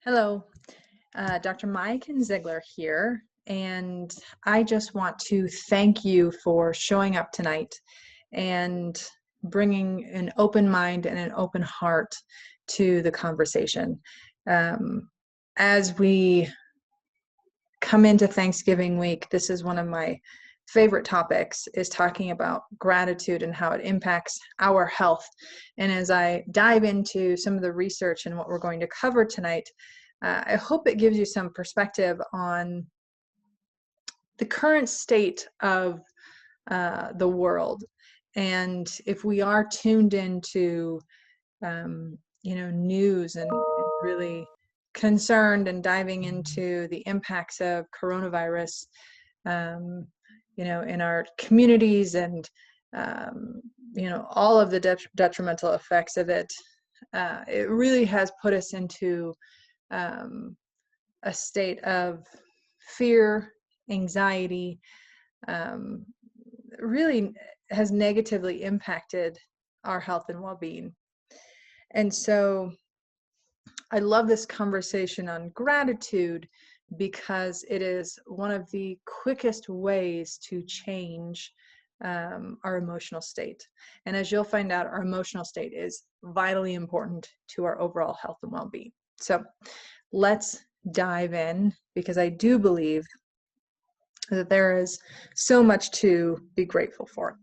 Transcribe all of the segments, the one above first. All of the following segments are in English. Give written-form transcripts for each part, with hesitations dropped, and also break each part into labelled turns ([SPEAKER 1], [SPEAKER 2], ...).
[SPEAKER 1] Hello, Dr. Miaken Zeigler here, and I just want to thank you for showing up tonight and bringing an open mind and an open heart to the conversation. As we come into Thanksgiving week, this is one of my favorite topics, is talking about gratitude and how it impacts our health. And as I dive into some of the research and what we're going to cover tonight, I hope it gives you some perspective on the current state of the world. And if we are tuned into, news and really concerned and diving into the impacts of coronavirus, in our communities and, all of the detrimental effects of it, it really has put us into a state of fear, anxiety, really has negatively impacted our health and well-being. And so I love this conversation on gratitude because it is one of the quickest ways to change our emotional state. And as you'll find out, our emotional state is vitally important to our overall health and well-being. So let's dive in, because I do believe that there is so much to be grateful for.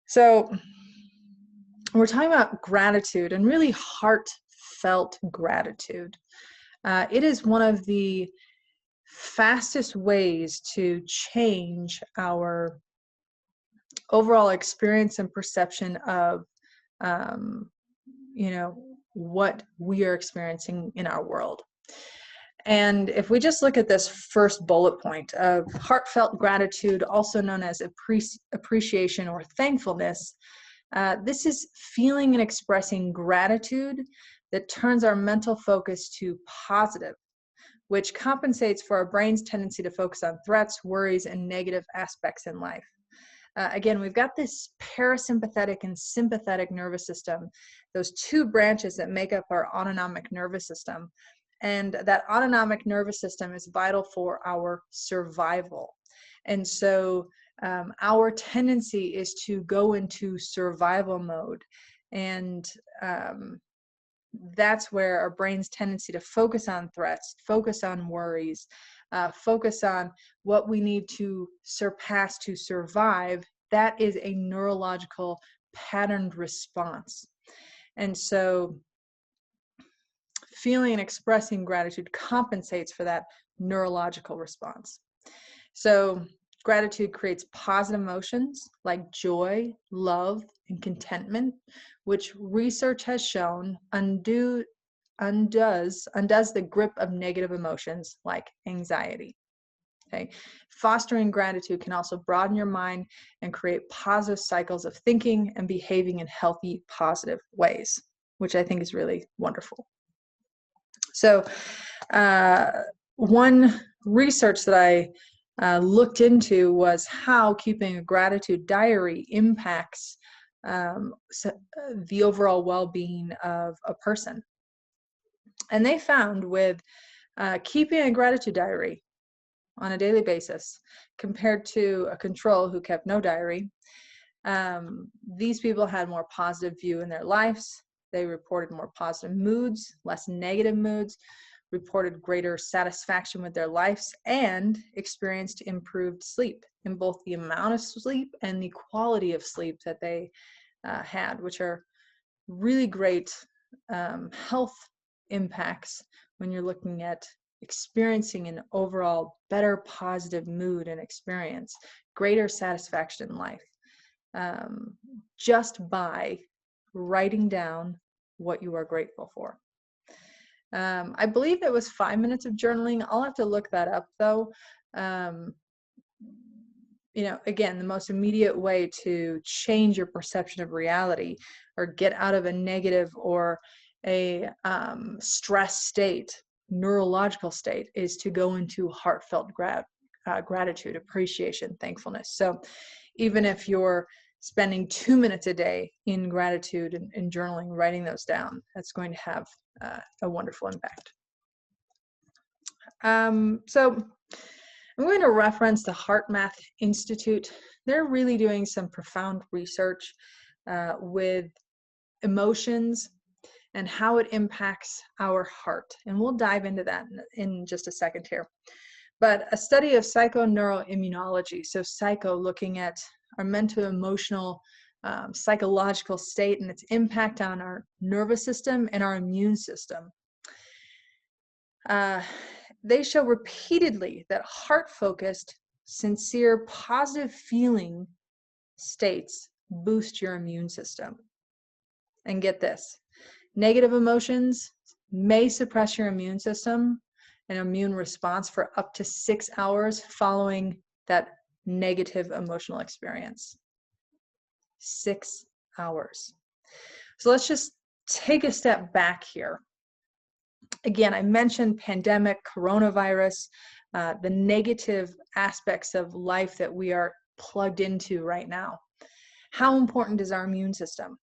[SPEAKER 1] So we're talking about gratitude, and really heartfelt gratitude. It is one of the fastest ways to change our overall experience and perception of, what we are experiencing in our world. And if we just look at this first bullet point of heartfelt gratitude, also known as appreciation or thankfulness, this is feeling and expressing gratitude that turns our mental focus to positive, which compensates for our brain's tendency to focus on threats, worries, and negative aspects in life. Again, we've got this parasympathetic and sympathetic nervous system, those two branches that make up our autonomic nervous system. And that autonomic nervous system is vital for our survival. And so our tendency is to go into survival mode. And that's where our brain's tendency to focus on threats, focus on worries, focus on what we need to surpass to survive. That is a neurological patterned response. And so feeling and expressing gratitude compensates for that neurological response. So gratitude creates positive emotions like joy, love, and contentment, which research has shown undoes the grip of negative emotions like anxiety. Okay. Fostering gratitude can also broaden your mind and create positive cycles of thinking and behaving in healthy, positive ways, which I think is really wonderful. So one research that I looked into was how keeping a gratitude diary impacts the overall well-being of a person. And they found with keeping a gratitude diary on a daily basis compared to a control who kept no diary, these people had more positive view in their lives. They reported more positive moods, less negative moods, reported greater satisfaction with their lives, and experienced improved sleep in both the amount of sleep and the quality of sleep that they had, which are really great health impacts when you're looking at experiencing an overall better positive mood and experience, greater satisfaction in life, just by writing down what you are grateful for. I believe it was 5 minutes of journaling. I'll have to look that up though. Again, the most immediate way to change your perception of reality or get out of a negative or a stress state, neurological state, is to go into heartfelt gratitude, appreciation, thankfulness. So even if you're spending 2 minutes a day in gratitude and journaling, writing those down, that's going to have a wonderful impact. So I'm going to reference the HeartMath Institute. They're really doing some profound research with emotions and how it impacts our heart. And we'll dive into that in just a second here. But a study of psychoneuroimmunology, so psycho looking at our mental, emotional, psychological state and its impact on our nervous system and our immune system. They show repeatedly that heart-focused, sincere, positive feeling states boost your immune system. And get this, negative emotions may suppress your immune system and immune response for up to 6 hours following that negative emotional experience. 6 hours. So let's just take a step back here. Again, I mentioned pandemic, coronavirus, the negative aspects of life that we are plugged into right now. How important is our immune system?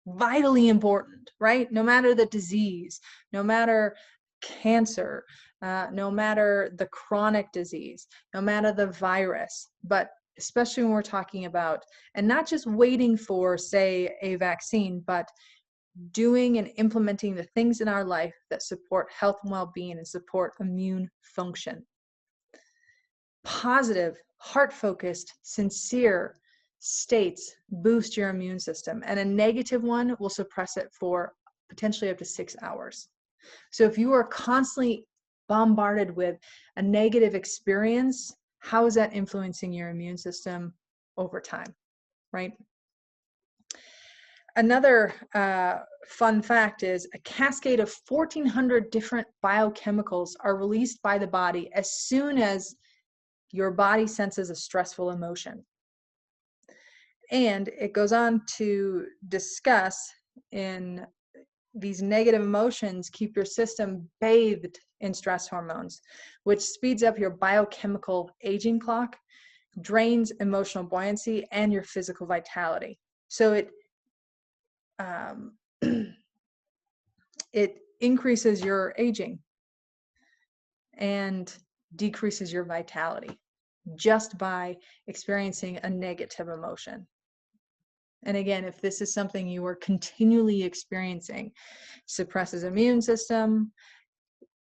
[SPEAKER 1] Vitally important, right? No matter the disease, no matter cancer, no matter the chronic disease, no matter the virus, but especially when we're talking about, and not just waiting for, say, a vaccine, but doing and implementing the things in our life that support health and well-being and support immune function. Positive, heart-focused, sincere states boost your immune system, and a negative one will suppress it for potentially up to 6 hours. So if you are constantly bombarded with a negative experience, how is that influencing your immune system over time, right? Another fun fact is a cascade of 1,400 different biochemicals are released by the body as soon as your body senses a stressful emotion. And it goes on to discuss in these negative emotions keep your system bathed in stress hormones, which speeds up your biochemical aging clock, drains emotional buoyancy, and your physical vitality. So it increases your aging and decreases your vitality just by experiencing a negative emotion. And again, if this is something you are continually experiencing, suppresses immune system,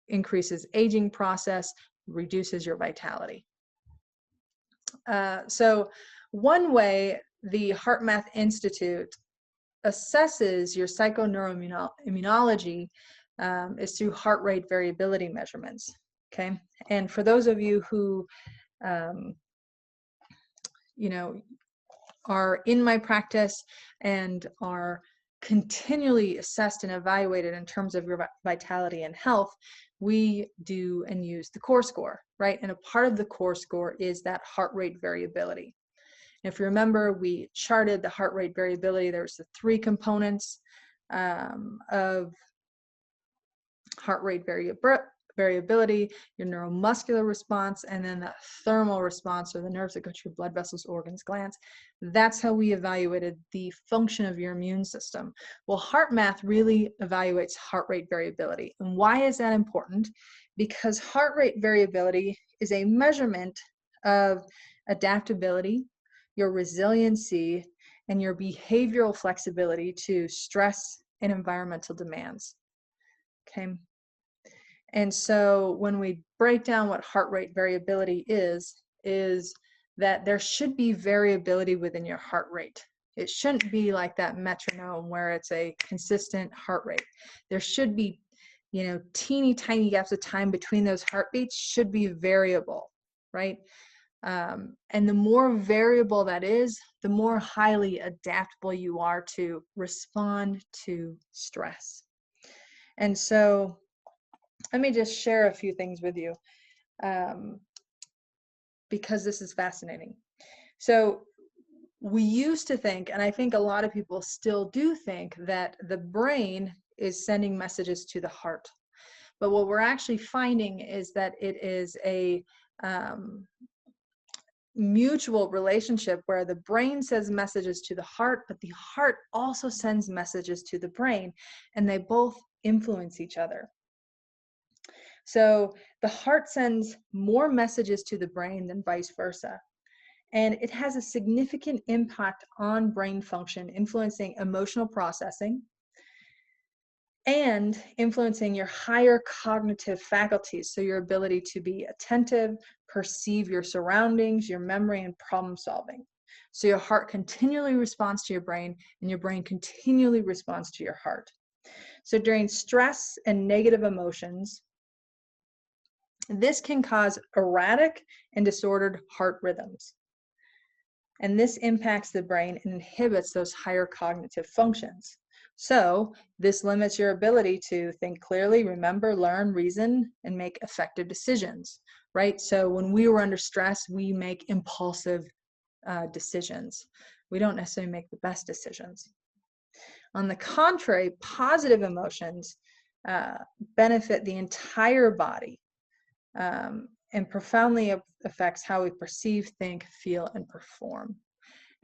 [SPEAKER 1] increases aging process, reduces your vitality. So one way the HeartMath Institute assesses your psychoneuroimmunology is through heart rate variability measurements. Okay, and for those of you who you know, are in my practice and are continually assessed and evaluated in terms of your vitality and health, we do and use the core score, right? And a part of the core score is that heart rate variability. If you remember, we charted the heart rate variability. There's the 3 components of heart rate variability, your neuromuscular response, and then the thermal response, or the nerves that go to your blood vessels, organs, glands. That's how we evaluated the function of your immune system. Well, HeartMath really evaluates heart rate variability. And why is that important? Because heart rate variability is a measurement of adaptability, your resiliency, and your behavioral flexibility to stress and environmental demands. Okay. And so when we break down what heart rate variability is that there should be variability within your heart rate. It shouldn't be like that metronome where it's a consistent heart rate. There should be, you know, teeny tiny gaps of time between those heartbeats should be variable, right? And the more variable that is, the more highly adaptable you are to respond to stress. And so let me just share a few things with you because this is fascinating. So we used to think, and I think a lot of people still do think, that the brain is sending messages to the heart. But what we're actually finding is that it is mutual relationship where the brain sends messages to the heart, but the heart also sends messages to the brain, and they both influence each other. So the heart sends more messages to the brain than vice versa. And it has a significant impact on brain function, influencing emotional processing and influencing your higher cognitive faculties. So your ability to be attentive, perceive your surroundings, your memory, and problem solving. So your heart continually responds to your brain, and your brain continually responds to your heart. So during stress and negative emotions, this can cause erratic and disordered heart rhythms. And this impacts the brain and inhibits those higher cognitive functions. So this limits your ability to think clearly, remember, learn, reason, and make effective decisions, right? So when we were under stress, we make impulsive decisions. We don't necessarily make the best decisions. On the contrary, positive emotions benefit the entire body, and profoundly affects how we perceive, think, feel, and perform.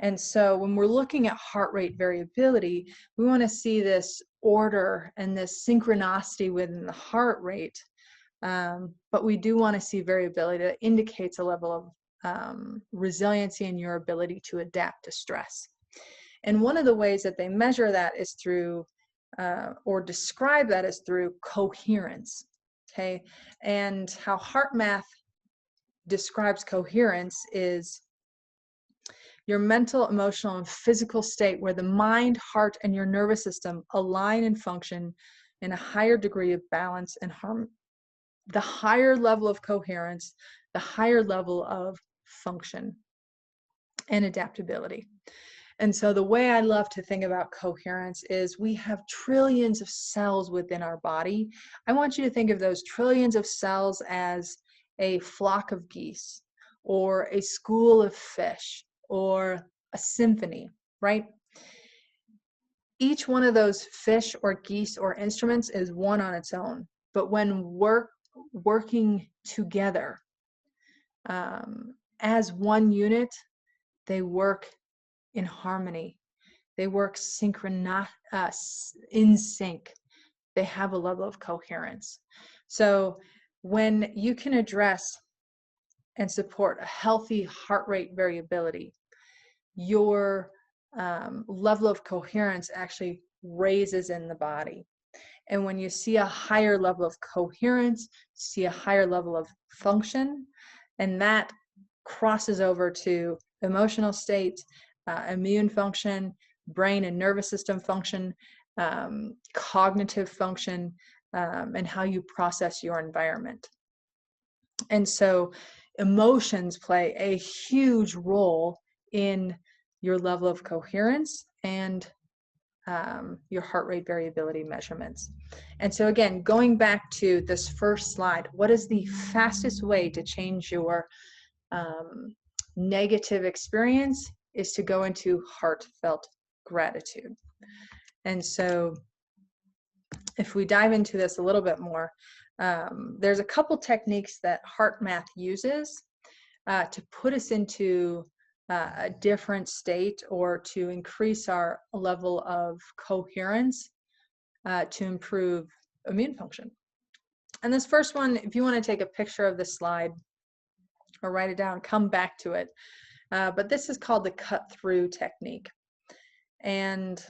[SPEAKER 1] And so when we're looking at heart rate variability, we want to see this order and this synchronicity within the heart rate, but we do want to see variability that indicates a level of resiliency in your ability to adapt to stress. And one of the ways that they measure that is through, or describe that as through coherence. Okay, and how HeartMath describes coherence is your mental, emotional, and physical state where the mind, heart, and your nervous system align and function in a higher degree of balance and harmony. The higher level of coherence, the higher level of function and adaptability. And so the way I love to think about coherence is we have trillions of cells within our body. I want you to think of those trillions of cells as a flock of geese or a school of fish or a symphony, right? Each one of those fish or geese or instruments is one on its own. But when working together as one unit, they work in harmony. They work in sync. They have a level of coherence. So when you can address and support a healthy heart rate variability, your level of coherence actually raises in the body. And when you see a higher level of coherence, see a higher level of function, and that crosses over to emotional state, immune function, brain and nervous system function, cognitive function, and how you process your environment. And so emotions play a huge role in your level of coherence and your heart rate variability measurements. And so again, going back to this first slide, what is the fastest way to change your negative experience is to go into heartfelt gratitude. And so if we dive into this a little bit more, there's a couple techniques that HeartMath uses to put us into a different state or to increase our level of coherence to improve immune function. And this first one, if you want to take a picture of this slide or write it down, come back to it. But this is called the cut-through technique. And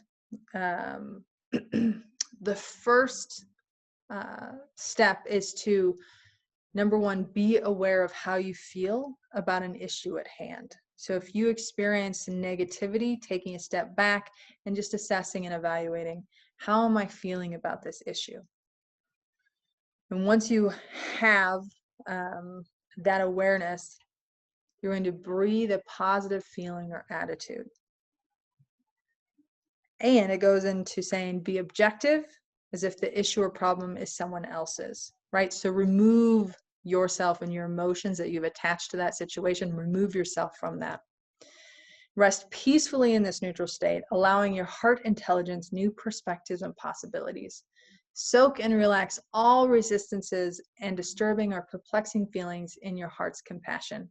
[SPEAKER 1] the first step is to, number one, be aware of how you feel about an issue at hand. So if you experience negativity, taking a step back and just assessing and evaluating, how am I feeling about this issue? And once you have that awareness, you're going to breathe a positive feeling or attitude. And it goes into saying, be objective, as if the issue or problem is someone else's, right? So remove yourself and your emotions that you've attached to that situation, remove yourself from that. Rest peacefully in this neutral state, allowing your heart intelligence new perspectives and possibilities. Soak and relax all resistances and disturbing or perplexing feelings in your heart's compassion.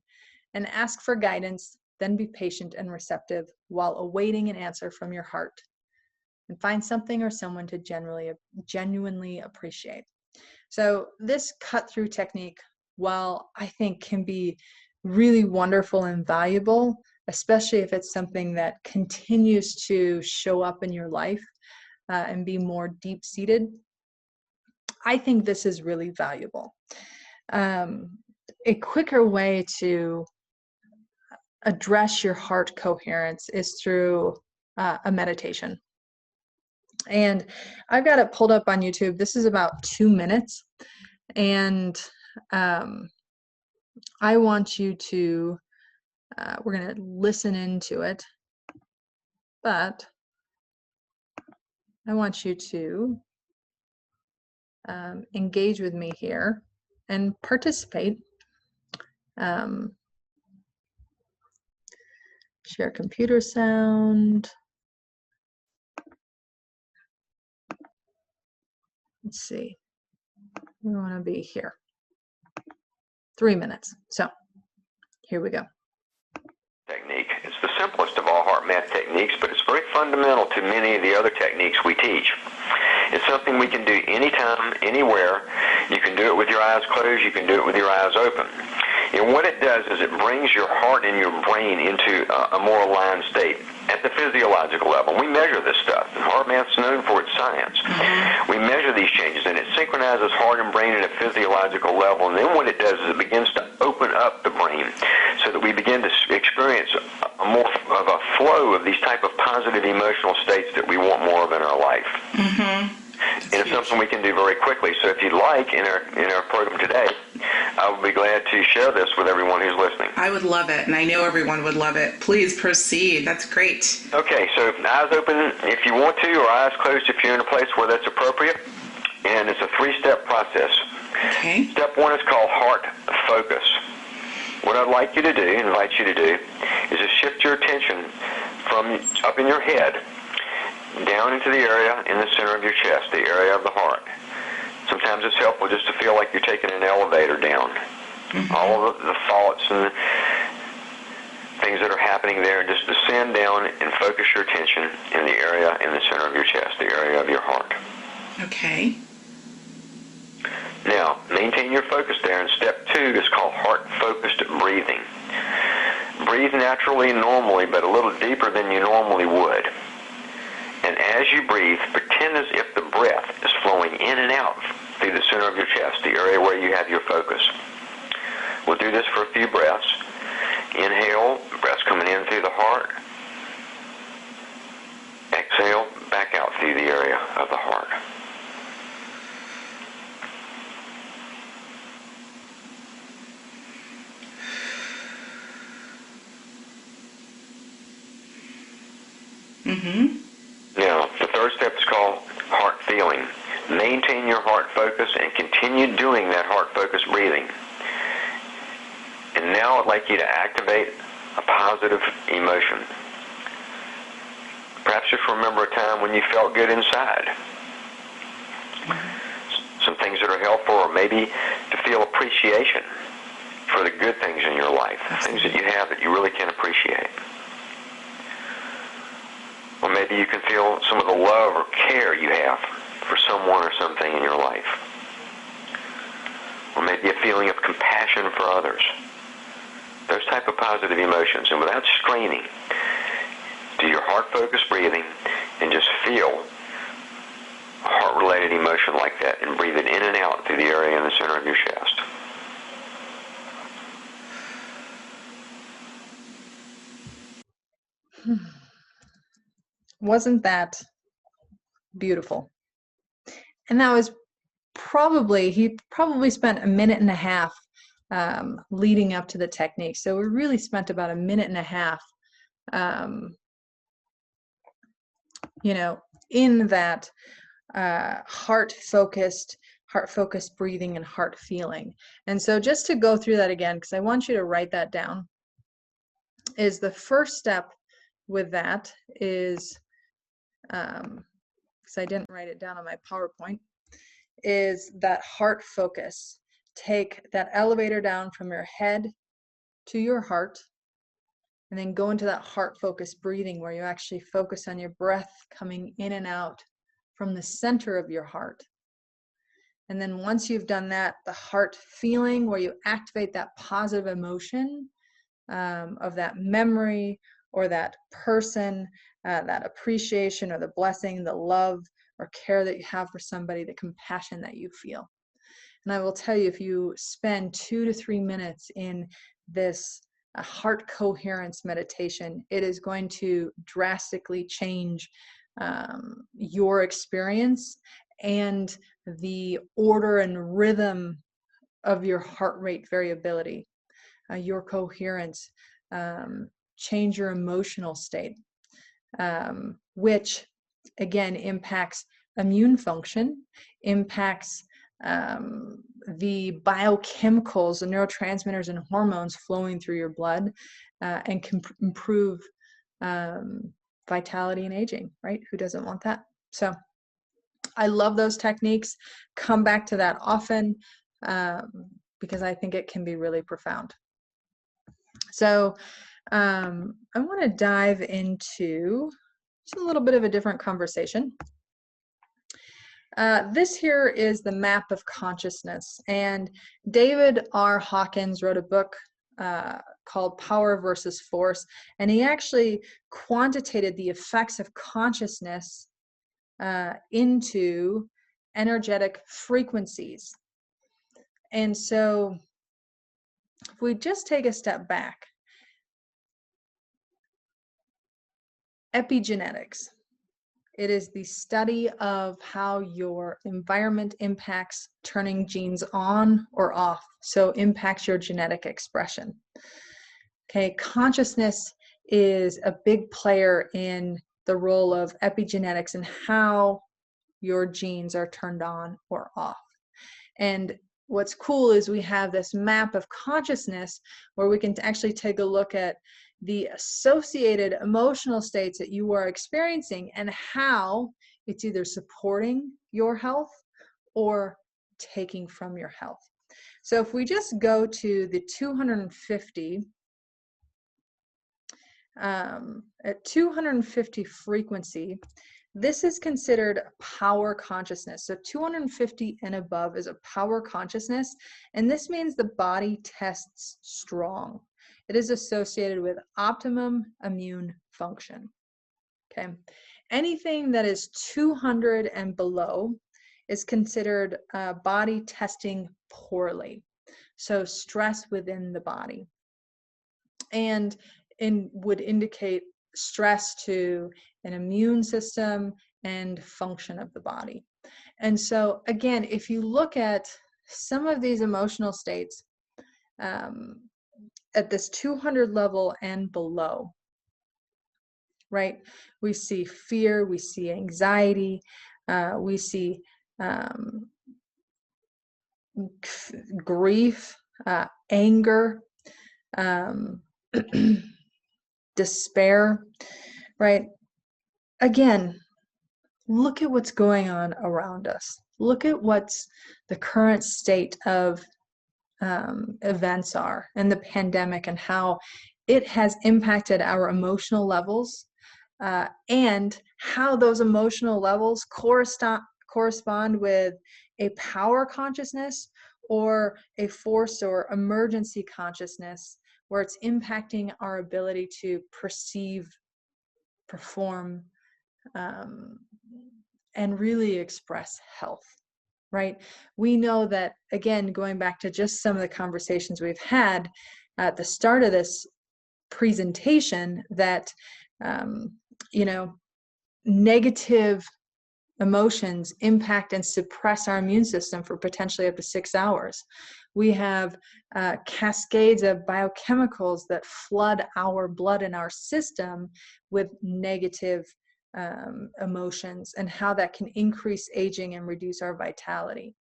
[SPEAKER 1] and ask for guidance, then be patient and receptive while awaiting an answer from your heart. And find something or someone to genuinely appreciate. So this cut-through technique, while I think can be really wonderful and valuable, especially if it's something that continues to show up in your life and be more deep-seated, I think this is really valuable. A quicker way to address your heart coherence is through a meditation. And I've got it pulled up on YouTube. This is about 2 minutes. And I want you to, we're going to listen into it, but I want you to engage with me here and participate. Share computer sound. Let's see. We want to be here. 3 minutes. So here we go.
[SPEAKER 2] Technique. It's the simplest of all HeartMath techniques, but it's very fundamental to many of the other techniques we teach. It's something we can do anytime, anywhere. You can do it with your eyes closed. You can do it with your eyes open. And what it does is it brings your heart and your brain into a more aligned state at the physiological level. We measure this stuff. HeartMath's known for its science. We measure these changes, and it synchronizes heart and brain at a physiological level. And then what it does is it begins to open up the brain so that we begin to experience more of a flow of these type of positive emotional states that we want more of in our life. And it's something we can do very quickly. So if you'd like, in our program today, I would be glad to share this with everyone who's listening.
[SPEAKER 3] I would love it, and I know everyone would love it. Please proceed. That's great.
[SPEAKER 2] Okay, so eyes open if you want to, or eyes closed if you're in a place where that's appropriate. And it's a 3-step process.
[SPEAKER 3] Okay.
[SPEAKER 2] Step 1 is called heart focus. What I'd like you to do, invite you to do, is to shift your attention from up in your head down into the area in the center of your chest, the area of the heart. Sometimes it's helpful just to feel like you're taking an elevator down. All of the thoughts and things that are happening there, just descend down and focus your attention in the area in the center of your chest, the area of your heart.
[SPEAKER 3] Okay.
[SPEAKER 2] Now, maintain your focus there, and step 2 is called heart-focused breathing. Breathe naturally and normally, but a little deeper than you normally would. And as you breathe, pretend as if the breath is flowing in and out through the center of your chest, the area where you have your focus. We'll do this for a few breaths. Inhale, breath's coming in through the heart. Exhale, back out through the area of the heart. Now, the 3rd step is called heart feeling. Maintain your heart focus and continue doing that heart focused breathing. And now I'd like you to activate a positive emotion. Perhaps just remember a time when you felt good inside. Some things that are helpful, or maybe to feel appreciation for the good things in your life, things that you have that you really can appreciate. Or maybe you can feel some of the love or care you have for someone or something in your life. Or maybe a feeling of compassion for others. Those type of positive emotions. And without straining, do your heart-focused breathing and just feel a heart-related emotion like that, and breathe it in and out through the area in the center of your chest.
[SPEAKER 1] Wasn't that beautiful? And that was he probably spent a minute and a half leading up to the technique. So we really spent about a minute and a half, in that heart-focused breathing and heart feeling. And so just to go through that again, because I want you to write that down, is the first step with that is, because I didn't write it down on my PowerPoint, is that heart focus. Take that elevator down from your head to your heart, and then go into that heart-focused breathing where you actually focus on your breath coming in and out from the center of your heart. And then once you've done that, the heart feeling where you activate that positive emotion of that memory or that person, that appreciation or the blessing, the love or care that you have for somebody, the compassion that you feel. And I will tell you, if you spend 2 to 3 minutes in this heart coherence meditation, it is going to drastically change your experience and the order and rhythm of your heart rate variability, your coherence, change your emotional state, which again impacts immune function, impacts the biochemicals, the neurotransmitters and hormones flowing through your blood, and can improve vitality and aging, right? Who doesn't want that? So I love those techniques. Come back to that often because I think it can be really profound. So I want to dive into just a little bit of a different conversation. This here is the map of consciousness, and David R. Hawkins wrote a book called Power versus Force, and he actually quantitated the effects of consciousness into energetic frequencies. And so if we just take a step back, epigenetics. It is the study of how your environment impacts turning genes on or off, so impacts your genetic expression. Okay, consciousness is a big player in the role of epigenetics and how your genes are turned on or off. And what's cool is we have this map of consciousness where we can actually take a look at the associated emotional states that you are experiencing and how it's either supporting your health or taking from your health. So if we just go to the 250, at 250 frequency, this is considered power consciousness. So 250 and above is a power consciousness, and this means the body tests strong. It is associated with optimum immune function. Okay, anything that is 200 and below is considered body testing poorly. So stress within the body, and would indicate stress to an immune system and function of the body. And so again, if you look at some of these emotional states at this 200 level and below, right? We see fear, we see anxiety, we see grief, anger, despair, right? Again, look at what's going on around us. Look at what's the current state of events are and the pandemic and how it has impacted our emotional levels and how those emotional levels correspond with a power consciousness or a force or emergency consciousness where it's impacting our ability to perceive, perform, and really express health, right? We know that, again, going back to just some of the conversations we've had at the start of this presentation, that, negative emotions impact and suppress our immune system for potentially up to 6 hours. We have cascades of biochemicals that flood our blood and our system with negative emotions, and how that can increase aging and reduce our vitality.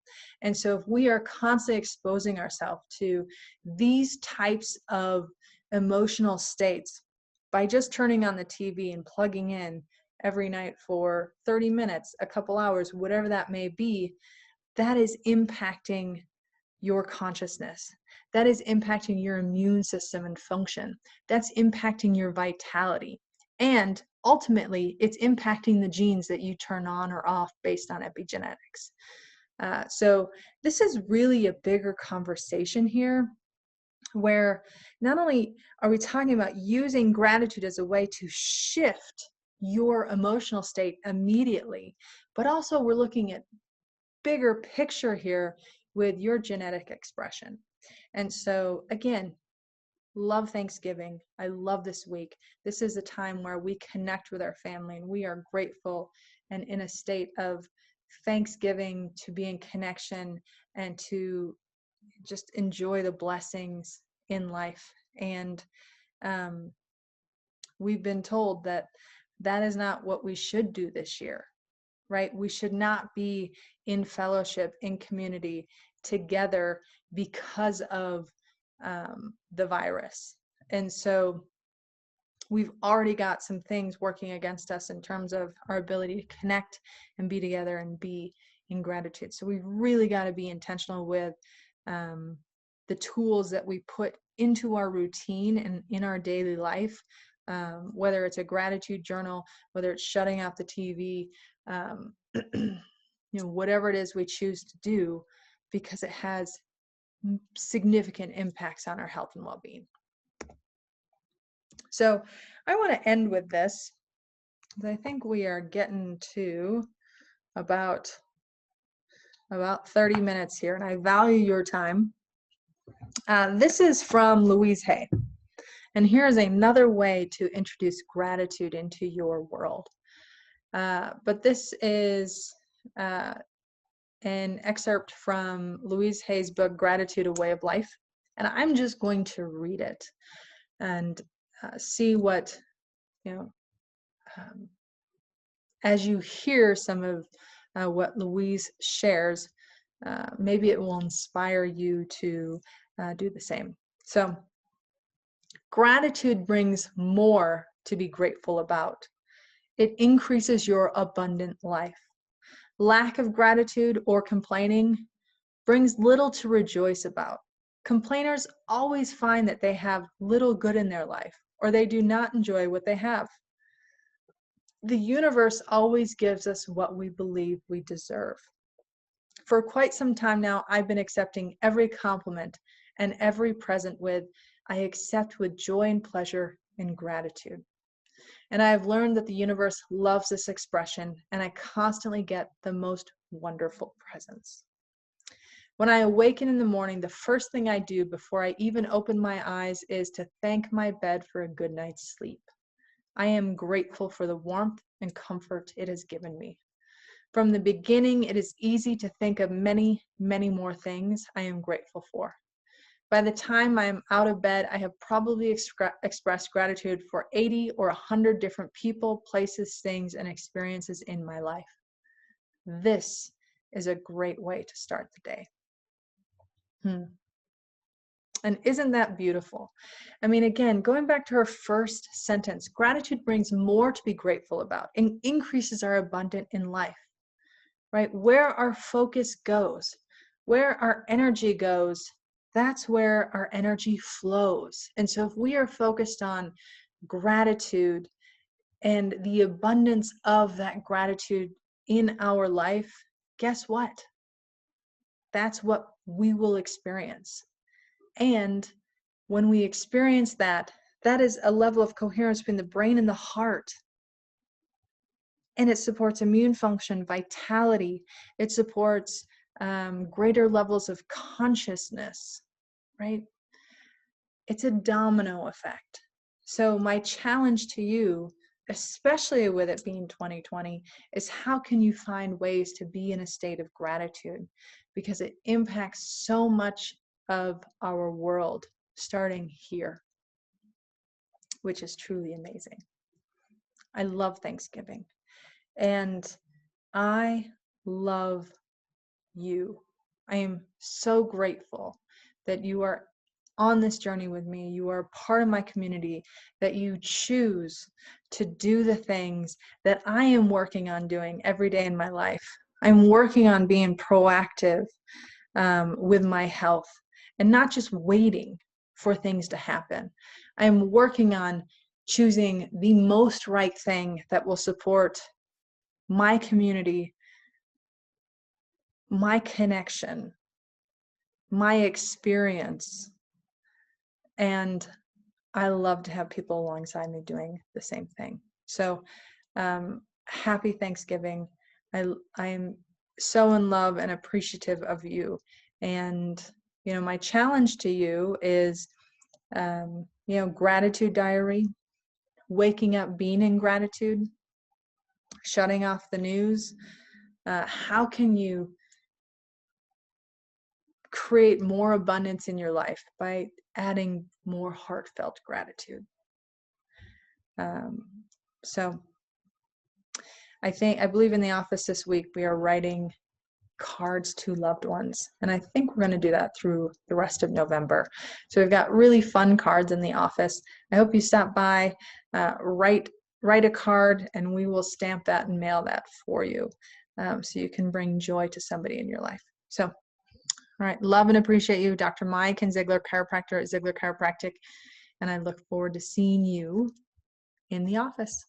[SPEAKER 1] And so if we are constantly exposing ourselves to these types of emotional states by just turning on the TV and plugging in every night for 30 minutes, a couple hours, whatever that may be, that is impacting your consciousness. That is impacting your immune system and function. That's impacting your vitality. And ultimately, it's impacting the genes that you turn on or off based on epigenetics. So this is really a bigger conversation here, where not only are we talking about using gratitude as a way to shift your emotional state immediately, but also we're looking at bigger picture here with your genetic expression. And so again, love Thanksgiving. I love this week. This is a time where we connect with our family and we are grateful and in a state of Thanksgiving to be in connection and to just enjoy the blessings in life. And we've been told that that is not what we should do this year, right? We should not be in fellowship, in community together because of the virus. And so we've already got some things working against us in terms of our ability to connect and be together and be in gratitude. So we've really got to be intentional with the tools that we put into our routine and in our daily life, whether it's a gratitude journal, whether it's shutting off the TV, whatever it is we choose to do, because it has significant impacts on our health and well-being. So I want to end with this, because I think we are getting to about 30 minutes here, and I value your time. This is from Louise Hay, and here's another way to introduce gratitude into your world. But this is an excerpt from Louise Hay's book, Gratitude, A Way of Life. And I'm just going to read it and see what, as you hear some of what Louise shares, maybe it will inspire you to do the same. So, gratitude brings more to be grateful about. It increases your abundant life. Lack of gratitude or complaining brings little to rejoice about. Complainers always find that they have little good in their life, or they do not enjoy what they have. The universe always gives us what we believe we deserve. For quite some time now, I've been accepting every compliment and every present with, I accept with joy and pleasure and gratitude. And I have learned that the universe loves this expression, and I constantly get the most wonderful presents. When I awaken in the morning, the first thing I do before I even open my eyes is to thank my bed for a good night's sleep. I am grateful for the warmth and comfort it has given me. From the beginning, it is easy to think of many, many more things I am grateful for. By the time I am out of bed, I have probably expressed gratitude for 80 or 100 different people, places, things, and experiences in my life. This is a great way to start the day. And isn't that beautiful? I mean, again, going back to her first sentence, gratitude brings more to be grateful about and increases our abundance in life, right? Where our focus goes, where our energy goes, that's where our energy flows. And so if we are focused on gratitude and the abundance of that gratitude in our life, guess what? That's what we will experience. And when we experience that, that is a level of coherence between the brain and the heart. And it supports immune function, vitality. It supports greater levels of consciousness, right? It's a domino effect. So my challenge to you, especially with it being 2020, is how can you find ways to be in a state of gratitude? Because it impacts so much of our world, starting here, which is truly amazing. I love Thanksgiving, and I love you. I am so grateful that you are on this journey with me. You are part of my community, that you choose to do the things that I am working on doing every day in my life. I'm working on being proactive with my health, and not just waiting for things to happen. I'm working on choosing the most right thing that will support my community, my connection, my experience. And I love to have people alongside me doing the same thing. So happy Thanksgiving. I am so in love and appreciative of you. And, you know, my challenge to you is, you know, gratitude diary, waking up, being in gratitude, shutting off the news. How can you create more abundance in your life by adding more heartfelt gratitude? So I believe in the office this week, we are writing cards to loved ones. And I think we're going to do that through the rest of November. So we've got really fun cards in the office. I hope you stop by, write a card, and we will stamp that and mail that for you, so you can bring joy to somebody in your life. So, all right, love and appreciate you, Dr. Miaken Zeigler, chiropractor at Zeigler Chiropractic, and I look forward to seeing you in the office.